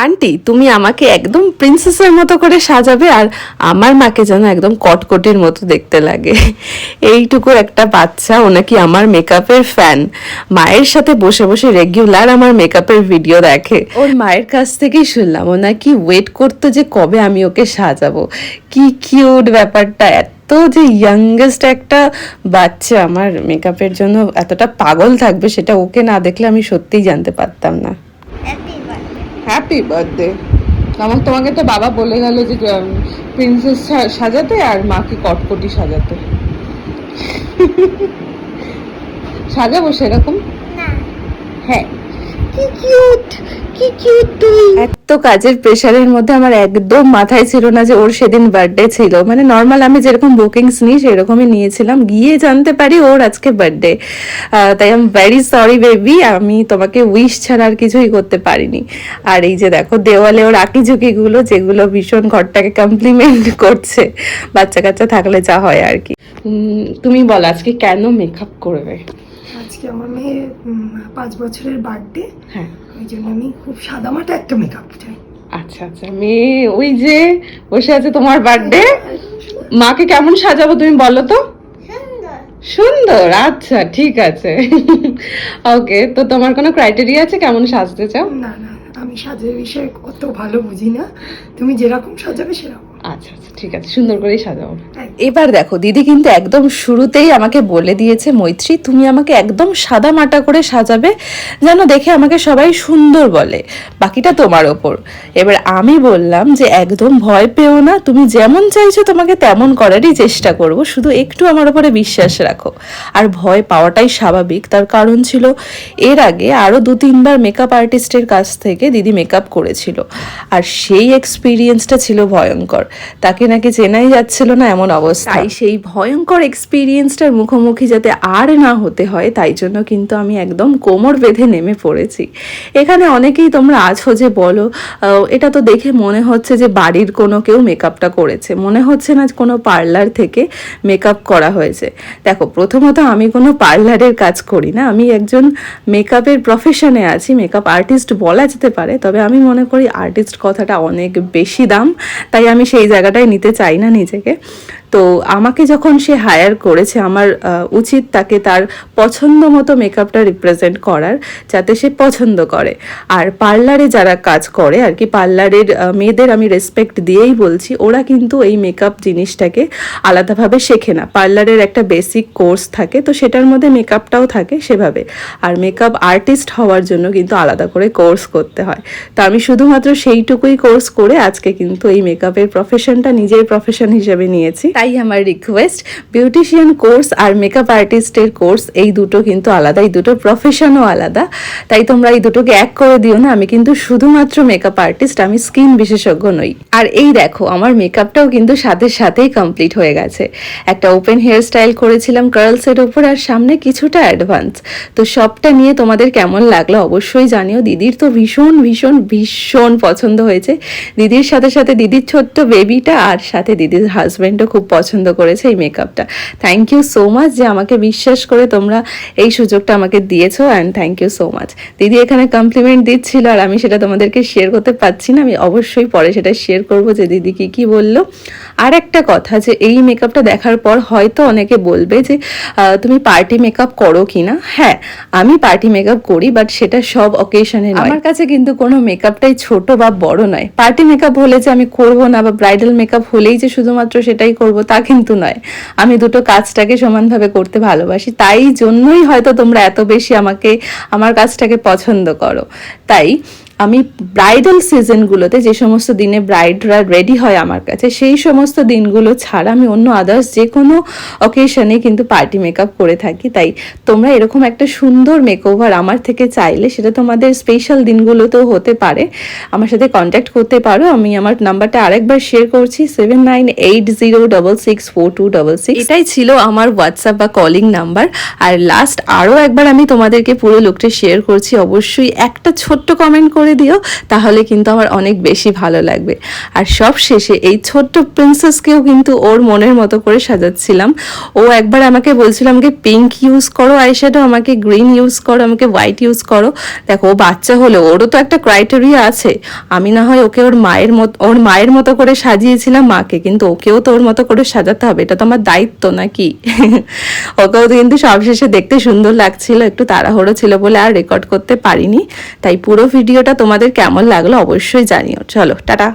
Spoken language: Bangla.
আন্টি তুমি আমাকে একদম প্রিন্সেসের মতো করে সাজাবে, আর আমার মাকে যেন একদম কটকটির মতো দেখতে লাগে। এইটুকু একটা বাচ্চা, ও নাকি আমার মেকআপের ফ্যান। মায়ের সাথে বসে বসে রেগুলার আমার মেকআপের ভিডিও দেখে। ওর মায়ের কাছ থেকেই শুনলাম ও নাকি ওয়েট করতো যে কবে আমি ওকে সাজাবো। কি কিউট ব্যাপারটা, তো যে ইয়াংগেস্ট একটা বাচ্চা আমার মেকআপের জন্য এতটা পাগল থাকবে, সেটা ওকে না দেখলে আমি সত্যিই জানতে পারতাম না। Happy birthday. তোমাকে তো বাবা বলে গেল যে প্রিন্সেস সাজাতে আর মাকে কটকটি সাজাতে। সাজাবো সেরকম? হ্যাঁ। কি কিউট, কি কিউট তুই। এত কাজের প্রেশারের মধ্যে আমার একদম মাথায় ছিল না যে ওর সেদিন বার্থডে ছিল। মানে নর্মাল আমি যেরকম বুকিংস নিই সেরকমই নিয়েছিলাম, গিয়ে জানতে পারি ওর আজকে বার্থডে। তাই I am very sorry baby, আমি তোমাকে উইশ ছাড়া আর কিছুই করতে পারিনি। আর এই যে দেখো দেওয়ালে ওর আঁকিঝুঁকিগুলো, যেগুলো ভীষণ ঘরটাকে কমপ্লিমেন্ট করছে, বাচ্চা কাচ্চা থাকলে যা হয় আর কি। তুমি বল আজকে কেন মেকআপ করবে? আজকে আমার মেয়ের 5 বছরের বার্থডে। হ্যাঁ, ওই জন্য আমি খুব সাদামাটা একটা মেকআপ চাই। আচ্ছা আচ্ছা। মেয়ে ওই যে বসে আছে তোমার বার্থডে, মাকে কেমন সাজাবো তুমি বলো তো? সুন্দর, আচ্ছা ঠিক আছে। ওকে, তো তোমার কোনো ক্রাইটেরিয়া আছে কেমন সাজতে চাও? না না, আমি সাজের বিষয়ে অত ভালো বুঝি না, তুমি যেরকম সাজাবে সেরকম। আচ্ছা আচ্ছা ঠিক আছে, সুন্দর করেই সাজাবো। এবার দেখো দিদি কিন্তু একদম শুরুতেই আমাকে বলে দিয়েছে, মৈত্রী তুমি আমাকে একদম সাদা মাটা করে সাজাবে, যেন দেখে আমাকে সবাই সুন্দর বলে, বাকিটা তোমার ওপর। এবার আমি বললাম যে একদম ভয় পেও না, তুমি যেমন চাইছো তোমাকে তেমন করারই চেষ্টা করব, শুধু একটু আমার ওপরে বিশ্বাস রাখো। আর ভয় পাওয়াটাই স্বাভাবিক, তার কারণ ছিল এর আগে আরও 2-3 বার মেকআপ আর্টিস্টের কাছ থেকে দিদি মেকআপ করেছিল, আর সেই এক্সপিরিয়েন্সটা ছিল ভয়ঙ্কর। তাকে নাকি চেনাই যাচ্ছিল না এমন অবস্থা। তাই সেই ভয়ঙ্কর এক্সপিরিয়েন্সটার মুখোমুখি যাতে আর না হতে হয়, তাই জন্য কিন্তু আমি একদম কোমর বেঁধে নেমে পড়েছি। এখানে অনেকেই তোমরা আছো যে বলো এটা তো দেখে মনে হচ্ছে যে বাড়ির কোনো কেউ মেকআপটা করেছে, মনে হচ্ছে না কোনো পার্লার থেকে মেকআপ করা হয়েছে। দেখো প্রথমত আমি কোনো পার্লারের কাজ করি না, আমি একজন মেকআপের প্রফেশনে আছি, মেকআপ আর্টিস্ট বলা যেতে পারে, তবে আমি মনে করি আর্টিস্ট কথাটা অনেক বেশি দাম, তাই আমি সেই জায়গাটায় নিতে চাই না নিজেকে। তো আমাকে যখন সে হায়ার করেছে, আমার উচিত তাকে তার পছন্দ মতো মেকআপটা রিপ্রেজেন্ট করার, যাতে সে পছন্দ করে। আর পার্লারে যারা কাজ করে আর কি, পার্লারের মেয়েদের আমি রেসপেক্ট দিয়েই বলছি, ওরা কিন্তু এই মেকআপ জিনিসটাকে আলাদাভাবে শেখে না। পার্লারের একটা বেসিক কোর্স থাকে, তো সেটার মধ্যে মেকআপটাও থাকে সেভাবে। আর মেকআপ আর্টিস্ট হওয়ার জন্য কিন্তু আলাদা করে কোর্স করতে হয়। তো আমি শুধুমাত্র সেইটুকুই কোর্স করে আজকে কিন্তু এই মেকআপের প্রফেশনটা নিজের প্রফেশন হিসেবে নিয়েছি। তাই আমার রিকোয়েস্ট, বিউটিশিয়ান কোর্স আর মেকআপ আর্টিস্টের কোর্স এই দুটো কিন্তু আলাদা, এই দুটো প্রফেশনও আলাদা, তাই তোমরা এই দুটোকে এক করে দিও না। আমি কিন্তু শুধুমাত্র মেকআপ আর্টিস্ট, আমি স্কিন বিশেষজ্ঞ নই। আর এই দেখো আমার মেকআপটাও কিন্তু সাথে সাথেই কমপ্লিট হয়ে গেছে। একটা ওপেন হেয়ার স্টাইল করেছিলাম কার্লসের ওপর, আর সামনে কিছুটা অ্যাডভান্স। তো সবটা নিয়ে তোমাদের কেমন লাগলো অবশ্যই জানিও। দিদির তো ভীষণ ভীষণ ভীষণ পছন্দ হয়েছে। দিদির সাথে সাথে দিদির ছোট্ট বেবিটা আর সাথে দিদির হাজব্যান্ডও খুব পছন্দ করেছে এই মেকআপটা। থ্যাংক ইউ সো মাচ যে আমাকে বিশ্বাস করে তোমরা এই সুযোগটা আমাকে দিয়েছো, and thank you so much. দিদি এখানে কমপ্লিমেন্ট দিচ্ছিল আর আমি সেটা তোমাদেরকে শেয়ার করতে পারছি না, আমি অবশ্যই পরে সেটা শেয়ার করবো যে দিদি কি কি বললো। আর একটা কথা, যে এই মেকআপটা দেখার পর হয়তো অনেকে বলবে যে তুমি পার্টি মেকআপ করো কি না। হ্যাঁ, আমি পার্টি মেকআপ করি, বাট সেটা সব অকেশনে নয়। আমার কাছে কিন্তু কোনো মেকআপটাই ছোট বা বড় নয়। পার্টি মেকআপ হলে যে আমি করবো না, বা ব্রাইডাল মেকআপ হলেই যে শুধুমাত্র সেটাই করব তা কিন্তু নয়। আমি দুটো কাজটাকে সমানভাবে করতে ভালোবাসি, তাই জন্যই হয়তো তোমরা এত বেশি আমার কাজটাকে পছন্দ করো। তাই আমি ব্রাইডাল সিজনগুলোতে, যে সমস্ত দিনে ব্রাইডরা রেডি হয় আমার কাছে, সেই সমস্ত দিনগুলো ছাড়া আমি অন্য আদার্স যে কোনো অকেশনে কিন্তু পার্টি মেকআপ করে থাকি। তাই তোমরা এরকম একটা সুন্দর মেকওভার আমার থেকে চাইলে, সেটা তোমাদের স্পেশাল দিনগুলোতেও হতে পারে, আমার সাথে কন্ট্যাক্ট করতে পারো। আমি আমার নাম্বারটা আরেকবার শেয়ার করছি, 7980664266। এটাই ছিল আমার হোয়াটসঅ্যাপ বা কলিং নাম্বার। আর লাস্ট আরও একবার আমি তোমাদেরকে পুরো লুকটা শেয়ার করছি, অবশ্যই একটা ছোট্ট কমেন্ট করে করে দিও, তাহলে কিন্তু আমার অনেক বেশি ভালো লাগবে। আর সব শেষে এই ছোট্ট প্রিন্সেসকেও কিন্তু ওর মনের মতো করে সাজাচ্ছিলাম। ও একবার আমাকে বলছিল আমাকে পিঙ্ক ইউজ করো আইশ্যাডো, আমাকে গ্রিন ইউজ করো, আমাকে হোয়াইট ইউজ করো। দেখো ও বাচ্চা হলো, ওরও তো একটা ক্রাইটেরিয়া আছে। আমি না হয় ওকে ওর মায়ের মতো করে সাজিয়েছিলাম মাকে, কিন্তু ওকেও তো ওর মতো করে সাজাতে হবে, এটা তো আমার দায়িত্ব নাকি। ওকেও তো কিন্তু সবশেষে দেখতে সুন্দর লাগছিল, একটু তাড়াহুড়ো ছিল বলে আর রেকর্ড করতে পারিনি। তাই পুরো ভিডিওটা তোমাদের কেমন লাগলো অবশ্যই জানিও। চলো টাটা।